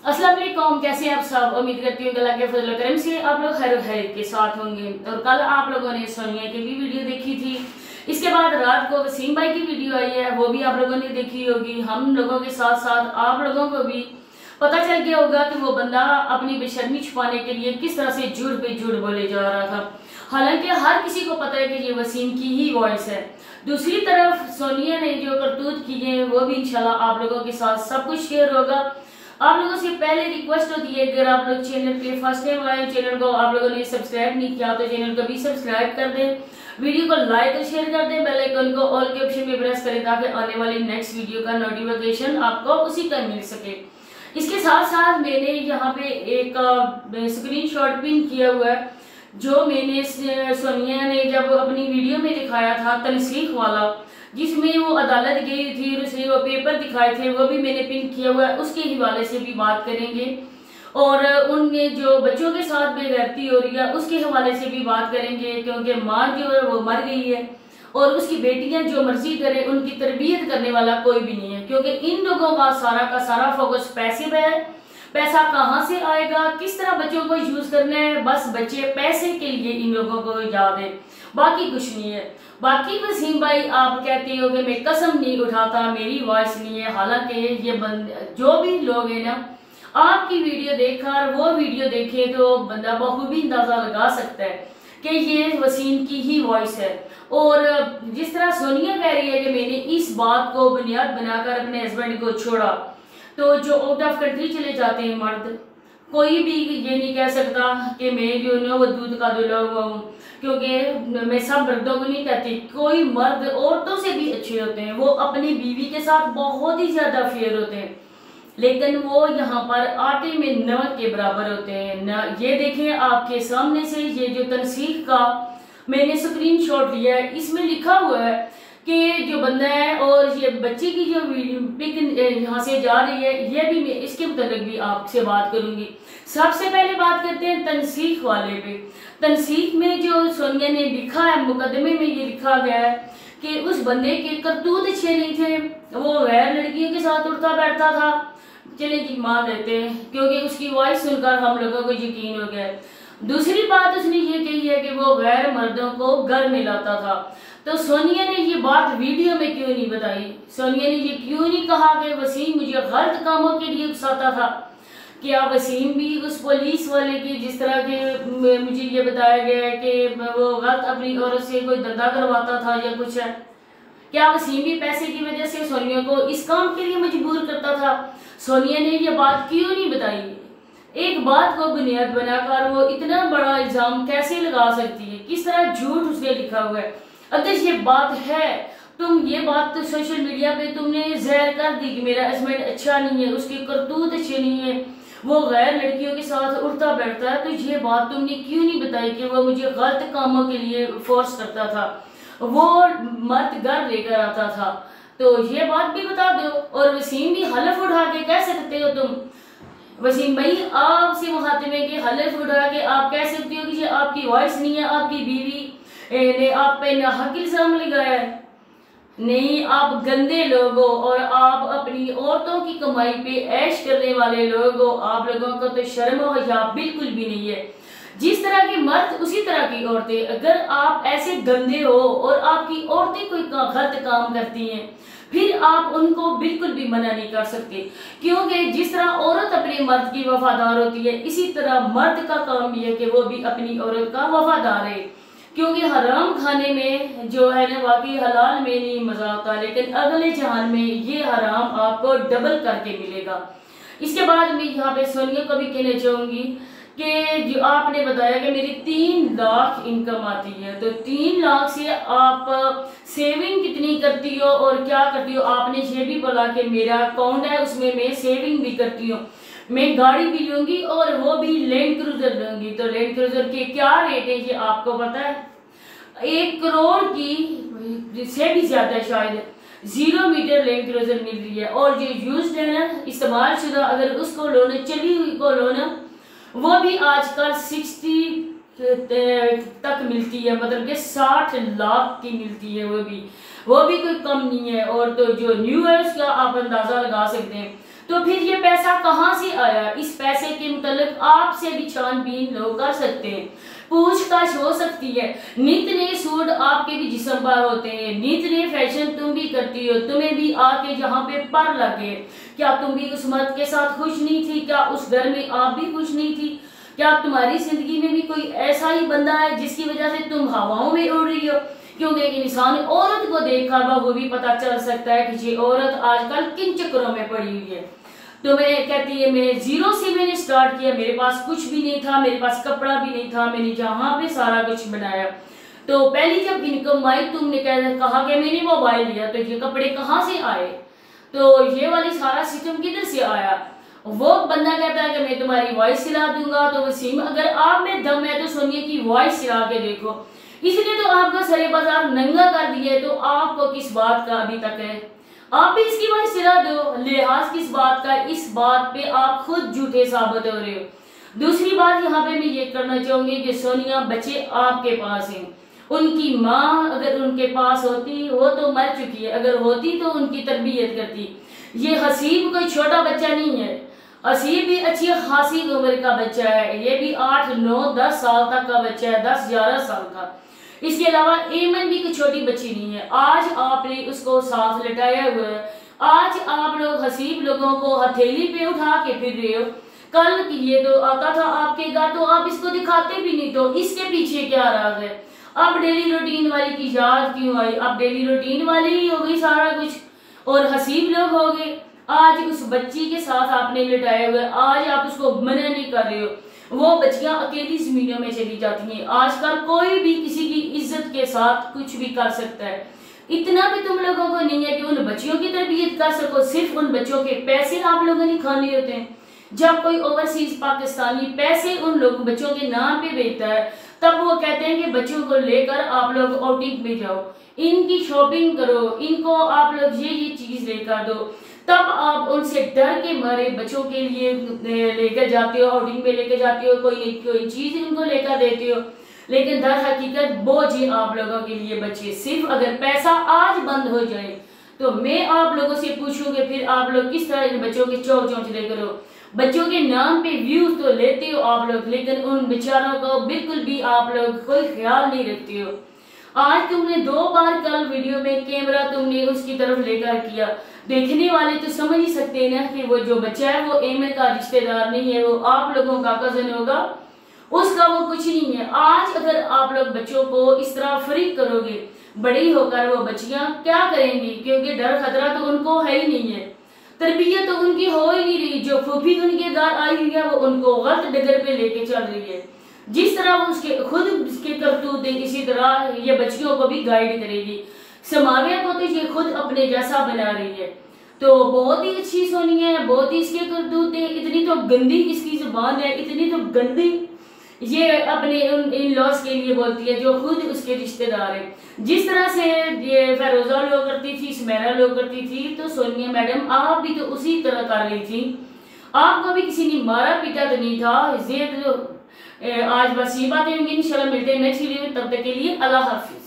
अस्सलाम वालेकुम, कैसे आप सब। उम्मीद करती हूँ अल्लाह के फजल करम से आप लोग खैर खैर के साथ होंगे। और कल आप लोगों ने सोनिया की भी वीडियो देखी थी। इसके बाद रात को वसीम भाई की वीडियो आई है, वो भी आप लोगों ने देखी होगी। हम लोगों के साथ साथ आप लोगों को भी पता चल गया होगा कि वो बंदा अपनी बेशर्मी छुपाने के लिए किस तरह से झूठ पे झूठ बोले जा रहा था। हालांकि हर किसी को पता है कि ये वसीम की ही वॉइस है। दूसरी तरफ सोनिया ने जो करतूत की है वो भी इंशाल्लाह आप लोगों के साथ सब कुछ शेयर होगा। आप लोगों से पहले रिक्वेस्ट होती है, अगर आप लोग चैनल पे फर्स्ट टाइम आए, चैनल को आप लोगों ने सब्सक्राइब नहीं किया तो चैनल को भी सब्सक्राइब कर दें, वीडियो को लाइक और शेयर कर दें, बेल आइकन को ऑल के ऑप्शन में प्रेस करें ताकि आने वाली नेक्स्ट वीडियो का नोटिफिकेशन आपको उसी टाइम मिल सके। इसके साथ साथ मैंने यहाँ पे एक स्क्रीनशॉट पिन किया हुआ है जो मैंने सोनिया ने जब अपनी वीडियो में दिखाया था तनसीख वाला, जिसमें वो अदालत गई थी और उसे वो पेपर दिखाए थे, वो भी मैंने पिन किया हुआ है। उसके हवाले से भी बात करेंगे और उनके जो बच्चों के साथ बेगैरती हो रही है उसके हवाले से भी बात करेंगे, क्योंकि माँ जो है वो मर गई है और उसकी बेटियां जो मर्जी करें, उनकी तरबियत करने वाला कोई भी नहीं है, क्योंकि इन लोगों का सारा फोकस पैसे पे है। पैसा कहाँ से आएगा, किस तरह बच्चों को यूज करना है, बस बच्चे पैसे के लिए इन लोगों को याद है, बाकी कुछ नहीं है। बाकी वसीम भाई आप कहते हो कि मैं कसम नहीं उठाता, मेरी वॉइस नहीं है। हालांकि ये जो भी लोग हैं ना, आपकी वीडियो देखकर वो वीडियो देखे तो बंदा बखूबी अंदाजा लगा सकता है कि ये वसीम की ही वॉइस है। और जिस तरह सोनिया कह रही है कि मैंने इस बात को बुनियाद बनाकर अपने हस्बैंड को छोड़ा, तो जो आउट ऑफ कंट्री चले जाते हैं मर्द, कोई भी ये नहीं कह सकता कि मैं जो है वो दूध का धुला हुआ हूँ, क्योंकि मैं सब मर्दों को नहीं कहती, कोई मर्द औरतों से भी अच्छे होते हैं, वो अपनी बीवी के साथ बहुत ही ज्यादा फेयर होते हैं, लेकिन वो यहाँ पर आटे में नमक के बराबर होते हैं ना। ये देखें आपके सामने से ये जो तनसीख का मैंने स्क्रीनशॉट लिया है, इसमें लिखा हुआ है कि जो बंदा है और ये बच्चे की जो पिक यहाँ से जा रही है, ये भी मैं इसके मुताबिक भी आपसे बात करूंगी। सबसे पहले बात करते हैं तनसीख वाले पे। तनसीख में जो सोनिया ने लिखा है, मुकदमे में ये लिखा गया है कि उस बंदे के करतूत अच्छे नहीं थे, वो गैर लड़कियों के साथ उठता बैठता था। चले जी मान लेते हैं, क्योंकि उसकी वॉइस सुनकर हम लोगों को यकीन हो गया। दूसरी बात उसने ये कही है कि वो गैर मर्दों को घर में लाता था। तो सोनिया ने ये बात वीडियो में क्यों नहीं बताई? सोनिया ने ये क्यों नहीं कहा कि वसीम मुझे गलत कामों के लिए उकसाता था? क्या वसीम भी उस पुलिस वाले की, जिस तरह के मुझे ये बताया गया है कि वो गलत अपनी औरत से कोई धंधा करवाता था या कुछ है, क्या वसीम भी पैसे की वजह से सोनिया को इस काम के लिए मजबूर करता था? सोनिया ने ये बात क्यों नहीं बताई? एक बात को बुनियाद बनाकर वो इतना बड़ा इल्जाम कैसे लगा सकती है? किस तरह झूठ उसने लिखा हुआ है? अगर ये बात है, तुम ये बात तो सोशल मीडिया पे तुमने जाहिर कर दी कि मेरा हस्बैंड अच्छा नहीं है, उसके करतूत अच्छे नहीं है, वो गैर लड़कियों के साथ उठता बैठता है, तो ये बात तुमने क्यों नहीं बताई कि वो मुझे गलत कामों के लिए फोर्स करता था, वो मर्द घर लेकर आता था? तो ये बात भी बता दो। और वसीम भी हलफ उठा के कह सकते हो तुम, वसीम भाई आपसे मुखातिब है कि हलफ उठा के आप कह सकते हो कि ये आपकी वॉइस नहीं है, आपकी बीवी ने आप पे नाहक इल्जाम लगाया है। नहीं, आप गंदे लोग हो और आप अपनी औरतों की कमाई पे ऐश करने वाले लोग हो। आप लोगों को तो शर्म हो या बिल्कुल भी नहीं है। जिस तरह के मर्द उसी तरह की औरतें। अगर आप ऐसे गंदे हो और आपकी औरतें कोई गलत काम करती हैं, फिर आप उनको बिल्कुल भी मना नहीं कर सकते, क्योंकि जिस तरह औरत अपने मर्द की वफादार होती है, इसी तरह मर्द का काम भी है कि वो भी अपनी औरत का वफादार है। क्योंकि हराम खाने में जो है ना, वाकई हलाल में नहीं मजा आता, लेकिन अगले जहान में ये हराम आपको डबल करके मिलेगा। इसके बाद मैं यहाँ पे सोनिया को भी कहना चाहूंगी कि जो आपने बताया कि मेरी 3 लाख इनकम आती है, तो 3 लाख से आप सेविंग कितनी करती हो और क्या करती हो? आपने ये भी बोला कि मेरा अकाउंट है, उसमें मैं सेविंग भी करती हूँ, मैं गाड़ी भी लूंगी और वो भी लैंड क्रूजर लूंगी। तो लैंड क्रूजर के क्या रेट है ये आपको पता है? 1 करोड़ की से भी ज्यादा शायद 0 मीटर लैंड क्रूजर मिल रही है। और जो यूज्ड है ना, इस्तेमाल शुदा, अगर उसको लो ना, चली हुई को लो ना, वो भी आजकल 60 तक मिलती है, मतलब कि 60 लाख की मिलती है, वो भी कोई कम नहीं है। और तो जो न्यू है उसका आप अंदाजा लगा सकते हैं। तो फिर ये पैसा कहाँ से आया? आपसे भी छानबीन लोग कर सकते हैं, पूछताछ हो सकती है। नित नए सूट आपके भी जिस्म पर होते हैं, नित नए फैशन तुम भी करती हो, तुम्हें भी आके जहाँ पे पर लगे। क्या तुम भी उस मर्द के साथ खुश नहीं थी? क्या उस घर में आप भी खुश नहीं थी? क्या तुम्हारी जिंदगी में भी कोई ऐसा ही बंदा है जिसकी वजह से तुम हवाओं में उड़ रही हो? क्योंकि इंसान औरत को देखा वो भी पता चल सकता है कि ये औरत आजकल किन चक्करों में पड़ी हुई है। तो मैं कहती है मैं जीरो से मैंने स्टार्ट किया, मेरे पास कुछ भी नहीं था, मेरे पास कपड़ा भी नहीं था, मैंने जहाँ पे सारा कुछ बनाया। तो पहली जब इनकम आई तुमने कहा कि मैंने मोबाइल लिया, तो ये कपड़े कहाँ से आए? तो ये वाली सारा सिस्टम किधर से आया? वो बंदा कहता है कि मैं तुम्हारी वॉइस सिला दूंगा। तो वसीम अगर आप में दम है तो सोनिया की वॉइस सिला के देखो, इसलिए तो आपको सरे बाजार नंगा कर दिए, तो आपको किस बात का अभी तक है? आप भी इसकी वॉइस सिला दो, लिहाज किस बात का? इस बात पे आप खुद झूठे साबित हो रहे हो। दूसरी बात यहाँ पे मैं ये करना चाहूंगी कि सोनिया बच्चे आपके पास हैं, उनकी माँ अगर उनके पास होती, वो तो मर चुकी है, अगर होती तो उनकी तरबियत करती। ये हसीब कोई छोटा बच्चा नहीं है, हसीब भी अच्छी खासी उम्र का बच्चा है, ये भी 8, 9, 10 साल तक का बच्चा है, 10, 11 साल का। इसके अलावा एमन भी कोई छोटी बच्ची नहीं है। आज आपने उसको साथ लटाया हुआ है, आज आप लोग हसीब लोगों को हथेली पे उठा के फिर रहे हो। कल ये तो आता था आपके घर तो आप इसको दिखाते भी नहीं, तो इसके पीछे क्या राज है? अब डेली रूटीन वाली की याद क्यों आई? अब डेली रूटीन वाली ही हो गई सारा कुछ, और हसीब लोग हो गए। आज उस बच्ची के साथ आपने लटाए हुए, आज आप उसको मना नहीं कर रहे हो, वो बच्चियां अकेली जमीनों में चली जाती हैं। आजकल कोई भी किसी की इज्जत के साथ कुछ भी कर सकता है, इतना भी तुम लोगों को नहीं है कि उन बच्चियों की तरबियत कर सको। सिर्फ उन बच्चों के पैसे आप लोगों ने खाने होते हैं। जब कोई ओवरसीज पाकिस्तानी पैसे उन लोग बच्चों के नाम पे भेजता है, तब वो कहते हैं कि बच्चों को लेकर आप लोग आउटिंग में जाओ, इनकी शॉपिंग करो, इनको आप लोग ये चीज लेकर दो, तब आप उनसे डर के मारे बच्चों के लिए लेकर जाते हो, आउटिंग में लेकर जाते हो, कोई चीज उनको लेकर देते हो। लेकिन दर हकीकत बोझ ही आप लोगों के लिए बच्चे। सिर्फ अगर पैसा आज बंद हो जाए तो मैं आप लोगों से पूछूंगी फिर आप लोग किस तरह इन बच्चों के चौंचले करो। बच्चों के नाम पे व्यूज तो लेते हो आप लोग, लेकिन उन बेचारों को बिल्कुल भी आप लोग कोई ख्याल नहीं रखते हो। आज तुमने 2 बार कल वीडियो में कैमरा तुमने उसकी तरफ लेकर किया, देखने वाले तो समझ ही सकते हैं ना कि वो जो बच्चा है वो एमन का रिश्तेदार नहीं है, वो आप लोगों का कजन होगा, उसका वो कुछ नहीं है। आज अगर आप लोग बच्चों को इस तरह फ्री करोगे, बड़ी होकर वो बच्चियां क्या करेंगी? क्योंकि डर खतरा तो उनको है ही नहीं है, तरबियत तो उनकी हो ही नहीं रही। जो फूफी उनके घर आई हुई है वो उनको गलत डगर पे लेके चल रही है। जिस तरह वो उसके खुद उसके करतूत है, इसी तरह ये बच्चियों को भी गाइड करेगी। समाविया को तो ये खुद अपने जैसा बना रही है। तो बहुत ही अच्छी सोनिया है, बहुत ही इसके करतूत है, इतनी तो गंदी इसकी जुबान है, इतनी तो गंदी ये अपने इन लॉस के लिए बोलती है जो खुद उसके रिश्तेदार है। जिस तरह से ये फेरोजा लो करती थी, सुमेरा लो करती थी, तो सोनिया मैडम आप भी तो उसी तरह कर रही थी। आपको भी किसी ने मारा पीटा तो नहीं था। ये आज बस ये बातें होंगी, इंशाल्लाह मिलते हैं नेक्स्ट वीडियो में, तब तक के लिए अल्लाह हाफिज।